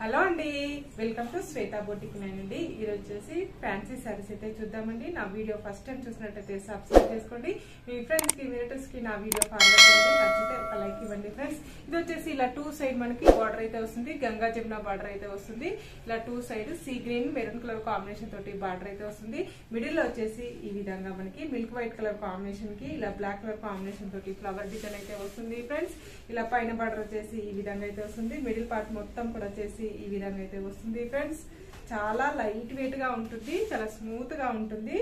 Hello అండి, welcome to Shweta boutique అండి. ఈరోజు వచ్చేసి ఫ్యాన్సీ సారీస్ అయితే చూద్దామండి. నా వీడియో ఫస్ట్ టైం చూసినట్టయితే సబ్స్క్రైబ్ చేసుకోండి. మీ ఫ్రెండ్స్ కి రిలేటివ్స్ కి నా వీడియో ఫార్వర్డ్ చేయండి. నచ్చితే ఒక లైక్ ఇవ్వండి ఫ్రెండ్స్. ఇది వచ్చేసి ఇలా టూ సైడ్ మనకి బార్డర్ అయితే వస్తుంది, గంగా జమున బార్డర్ అయితే వస్తుంది. ఇలా two side sea green maroon colour combination తోటి బార్డర్ అయితే వస్తుంది. మిడిల్ లో వచ్చేసి ఈ విధంగా మనకి మిల్క్ వైట్ కలర్ కాంబినేషన్ కి ఇలా బ్లాక్ కలర్ కాంబినేషన్ తోటి ఫ్లవర్ డిజైన్ అయితే వస్తుంది ఫ్రెండ్స్. ఇలా పైన బార్డర్ వచ్చేసి ఈ విధంగా అయితే వస్తుంది. మిడిల్ పార్ట్ మొత్తం కూడా వచ్చేసి ఈ విధంగా అయితే వస్తుంది ఫ్రెండ్స్. చాలా లైట్ వెయిట్ గా ఉంటుంది, చాలా స్మూత్ గా ఉంటుంది.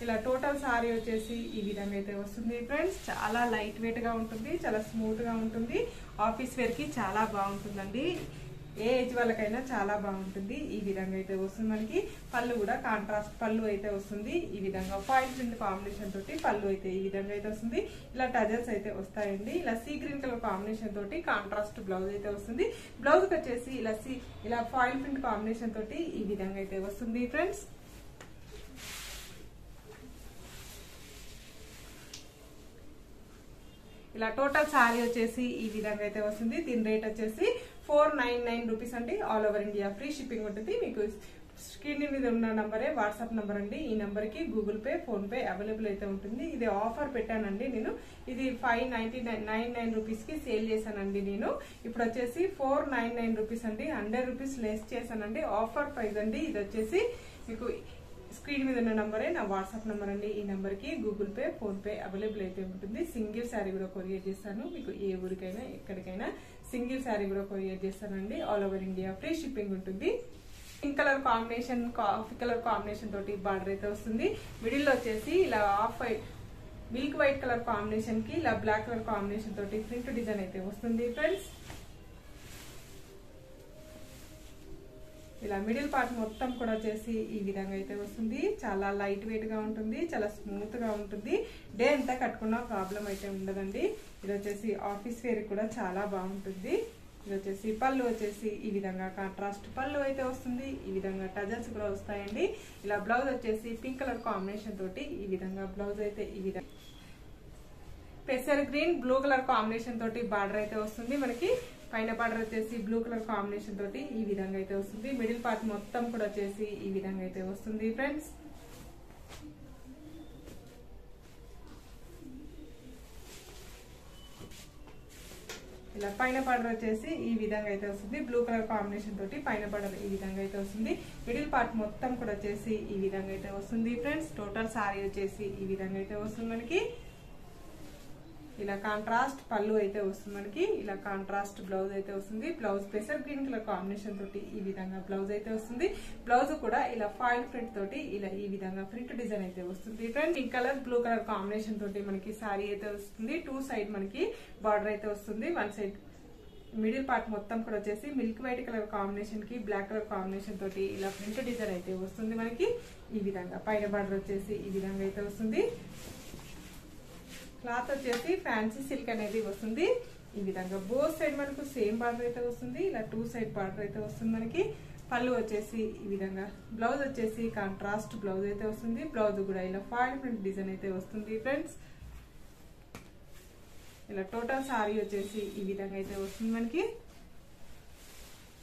ఇలా టోటల్ సారీ వచ్చేసి ఈ విధంగా అయితే వస్తుంది ఫ్రెండ్స్. చాలా లైట్ వెయిట్ గా ఉంటుంది, చాలా స్మూత్ గా ఉంటుంది. ఆఫీస్ వేర్ కి చాలా బాగుంటుందండి. ఏ ఏజ్ వాళ్ళకైనా చాలా బాగుంటుంది. ఈ విధంగా అయితే వస్తుంది. మనకి పళ్ళు కూడా కాంట్రాస్ట్ పళ్ళు అయితే వస్తుంది. ఈ విధంగా ఫాయిల్ ప్రింట్ కాంబినేషన్ తోటి పళ్ళు అయితే ఈ విధంగా అయితే వస్తుంది. ఇలా టజల్స్ అయితే వస్తాయండి. ఇలా సీ గ్రీన్ కలర్ కాంబినేషన్ తోటి కాంట్రాస్ట్ బ్లౌజ్ అయితే వస్తుంది. బ్లౌజ్ వచ్చేసి ఇలా ఫాయిల్ ప్రింట్ కాంబినేషన్ తోటి ఈ విధంగా అయితే వస్తుంది ఫ్రెండ్స్. ఇలా టోటల్ సారీ వచ్చేసి ఈ విధంగా అయితే వస్తుంది. దీని రేట్ వచ్చేసి 499 రూపీస్ అండి. All over India free shipping ఉంటుంది. మీకు స్క్రీన్ మీద ఉన్న నంబరే వాట్సాప్ నంబర్ అండి. ఈ నంబర్ కి Google pay, phone pay available అయితే ఉంటుంది. ఇది ఆఫర్ పెట్టానండి నేను. ఇది 599 రూపీస్ కి సేల్ చేశానండి నేను. ఇప్పుడు వచ్చేసి 499 రూపీస్ అండి. 100 రూపీస్ లెస్ చేశానండి. ఆఫర్ ప్రైస్ అండి. ఇది వచ్చేసి మీకు స్క్రీన్ మీద ఉన్న నంబరే నా వాట్సాప్ నంబర్ అండి. ఈ నంబర్ కి Google pay, phone pay available అయితే ఉంటుంది. సింగిల్ శారీ కూడా కొరియర్ చేస్తాను. మీకు ఏ ఊరికైనా ఎక్కడికైనా సింగిల్ శారీ కూడా కొరియర్ చేస్తానండి. All over India free shipping ఉంటుంది. Pink colour combination, coffee colour combination తోటి బార్డర్ అయితే వస్తుంది. మిడిల్ లో వచ్చేసి ఇలా off white milk white colour combination కి ఇలా బ్లాక్ కలర్ కాంబినేషన్ తోటి ప్రింట్ డిజైన్ అయితే వస్తుంది ఫ్రెండ్స్. ఇలా మిడిల్ పార్ట్ మొత్తం కూడా వచ్చేసి ఈ విధంగా అయితే వస్తుంది. చాలా లైట్ వెయిట్ గా ఉంటుంది, చాలా స్మూత్ గా ఉంటుంది. డే అంతా కట్టుకున్న ప్రాబ్లం అయితే ఉండదండి. ఇది వచ్చేసి ఆఫీస్ వేర్ కూడా చాలా బాగుంటుంది. ఇది వచ్చేసి పళ్ళు వచ్చేసి ఈ విధంగా కాంట్రాస్ట్ పళ్ళు అయితే వస్తుంది. ఈ విధంగా టజల్స్ కూడా వస్తాయండి. ఇలా బ్లౌజ్ వచ్చేసి పింక్ కలర్ కాంబినేషన్ తోటి ఈ విధంగా బ్లౌజ్ అయితే ఈ విధంగా పెసర్ గ్రీన్ బ్లూ కలర్ కాంబినేషన్ తోటి బార్డర్ అయితే వస్తుంది. మనకి పైన బార్డర్ వచ్చేసి బ్లూ కలర్ కాంబినేషన్ తోటి ఈ విధంగా అయితే వస్తుంది. మిడిల్ పార్ట్ మొత్తం కూడా వచ్చేసి ఈ విధంగా అయితే వస్తుంది ఫ్రెండ్స్. ఇలా పైన బార్డర్ వచ్చేసి ఈ విధంగా అయితే వస్తుంది. బ్లూ కలర్ కాంబినేషన్ తోటి పైన బార్డర్ ఈ విధంగా అయితే వస్తుంది. మిడిల్ పార్ట్ మొత్తం కూడా వచ్చేసి ఈ విధంగా అయితే వస్తుంది ఫ్రెండ్స్. టోటల్ సారీ వచ్చేసి ఈ విధంగా అయితే వస్తుంది. మనకి ఇలా కాంట్రాస్ట్ పళ్ళు అయితే వస్తుంది. మనకి ఇలా కాంట్రాస్ట్ బ్లౌజ్ అయితే వస్తుంది. బ్లౌజ్ పెసర్ గ్రీన్ కలర్ కాంబినేషన్ తోటి ఈ విధంగా బ్లౌజ్ అయితే వస్తుంది. బ్లౌజ్ కూడా ఇలా ఫాయిల్ ప్రింట్ తోటి ఇలా ఈ విధంగా ప్రింట్ డిజైన్ అయితే వస్తుంది friend. Pink colour blue colour combination తోటి మనకి సారీ అయితే వస్తుంది. టూ సైడ్ మనకి బార్డర్ అయితే వస్తుంది. వన్ సైడ్ మిడిల్ పార్ట్ మొత్తం కూడా వచ్చేసి మిల్క్ వైట్ కలర్ కాంబినేషన్ కి బ్లాక్ కలర్ కాంబినేషన్ తోటి ఇలా ప్రింట్ డిజైన్ అయితే వస్తుంది. మనకి ఈ విధంగా పైన బార్డర్ వచ్చేసి ఈ విధంగా అయితే వస్తుంది. క్లాత్ వచ్చేసి ఫ్యాన్సీ సిల్క్ అనేది వస్తుంది. ఈ విధంగా బోత్ సైడ్ మనకు సేమ్ బార్డర్ అయితే వస్తుంది. ఇలా టూ సైడ్ బార్డర్ అయితే వస్తుంది. మనకి పళ్ళు వచ్చేసి ఈ విధంగా బ్లౌజ్ వచ్చేసి కాంట్రాస్ట్ బ్లౌజ్ అయితే వస్తుంది. బ్లౌజ్ కూడా ఇలా ఫాయిల్ ప్రింట్ డిజైన్ అయితే వస్తుంది ఫ్రెండ్స్. ఇలా టోటల్ సారీ వచ్చేసి ఈ విధంగా అయితే వస్తుంది. మనకి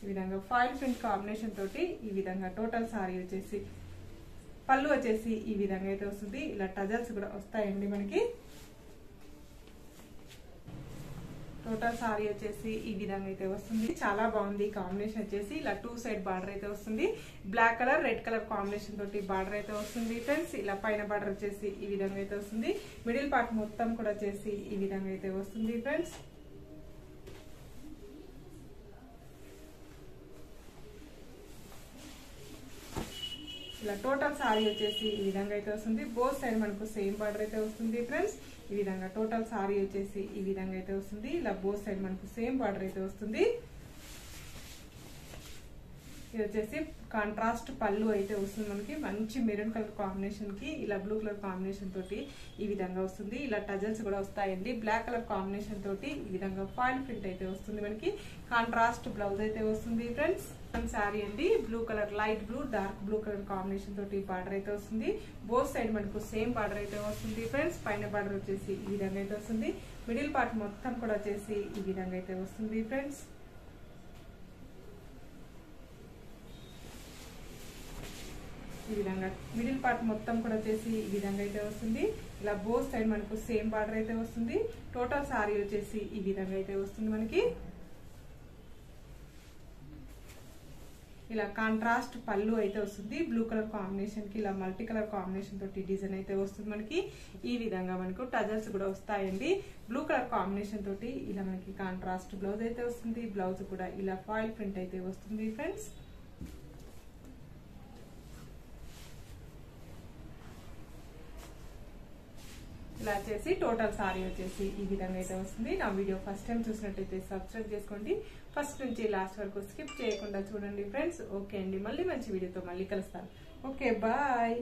ఈ విధంగా ఫాయిల్ ప్రింట్ కాంబినేషన్ తోటి ఈ విధంగా టోటల్ సారీ వచ్చేసి పళ్ళు వచ్చేసి ఈ విధంగా అయితే వస్తుంది. ఇలా టజల్స్ కూడా వస్తాయండి. మనకి టోటల్ సారీ వచ్చేసి ఈ విధంగా అయితే వస్తుంది. చాలా బాగుంది. కాంబినేషన్ వచ్చేసి ఇలా టూ సైడ్ బార్డర్ అయితే వస్తుంది. Black colour red colour combination తోటి బార్డర్ అయితే వస్తుంది ఫ్రెండ్స్. ఇలా పైన బార్డర్ వచ్చేసి ఈ విధంగా అయితే వస్తుంది. మిడిల్ పార్ట్ మొత్తం కూడా వచ్చేసి ఈ విధంగా అయితే వస్తుంది ఫ్రెండ్స్. ఇలా టోటల్ సారీ వచ్చేసి ఈ విధంగా అయితే వస్తుంది. బోత్ సైడ్ మనకు సేమ్ బార్డర్ అయితే వస్తుంది ఫ్రెండ్స్. ఈ విధంగా టోటల్ సారీ వచ్చేసి ఈ విధంగా అయితే వస్తుంది. ఇలా బోత్ సైడ్ మనకు సేమ్ బార్డర్ అయితే వస్తుంది. ఇది వచ్చేసి కాంట్రాస్ట్ పళ్ళు అయితే వస్తుంది మనకి. మంచి మెరూన్ కలర్ కాంబినేషన్ కి ఇలా బ్లూ కలర్ కాంబినేషన్ తోటి ఈ విధంగా వస్తుంది. ఇలా టజల్స్ కూడా వస్తాయండి. బ్లాక్ కలర్ కాంబినేషన్ తోటి ఈ విధంగా ఫాయిల్ ప్రింట్ అయితే వస్తుంది మనకి. కాంట్రాస్ట్ బ్లౌజ్ అయితే వస్తుంది ఫ్రెండ్స్. శారీ అండి blue colour, light blue, dark blue colour combination తోటి బార్డర్ అయితే వస్తుంది. బోత్ సైడ్ మనకు సేమ్ బార్డర్ అయితే వస్తుంది ఫ్రెండ్స్. పైన బార్డర్ వచ్చేసి ఈ విధంగా అయితే వస్తుంది. మిడిల్ పార్ట్ మొత్తం కూడా వచ్చేసి ఈ విధంగా అయితే వస్తుంది ఫ్రెండ్స్. ఈ విధంగా మిడిల్ పార్ట్ మొత్తం కూడా వచ్చేసి ఈ విధంగా అయితే వస్తుంది. ఇలా బోత్ సైడ్ మనకు సేమ్ బార్డర్ అయితే వస్తుంది. టోటల్ సారీ వచ్చేసి ఈ విధంగా అయితే వస్తుంది మనకి. ఇలా కాంట్రాస్ట్ పళ్ళు అయితే వస్తుంది. బ్లూ కలర్ కాంబినేషన్ కి ఇలా మల్టీ కలర్ కాంబినేషన్ తోటి డిజైన్ అయితే వస్తుంది మనకి. ఈ విధంగా మనకు టజల్స్ కూడా వస్తాయండి. బ్లూ కలర్ కాంబినేషన్ తోటి ఇలా మనకి కాంట్రాస్ట్ బ్లౌజ్ అయితే వస్తుంది. బ్లౌజ్ కూడా ఇలా ఫాయిల్ ప్రింట్ అయితే వస్తుంది ఫ్రెండ్స్. ఇలా చేసి టోటల్ సారీ వచ్చేసి ఈ విధంగా అయితే వస్తుంది. నా వీడియో ఫస్ట్ టైం చూసినట్టయితే సబ్స్క్రైబ్ చేసుకోండి. ఫస్ట్ నుంచి లాస్ట్ వరకు స్కిప్ చేయకుండా చూడండి ఫ్రెండ్స్. ఓకే అండి, మళ్ళీ మంచి వీడియోతో మళ్ళీ కలుస్తాను. Okay, bye.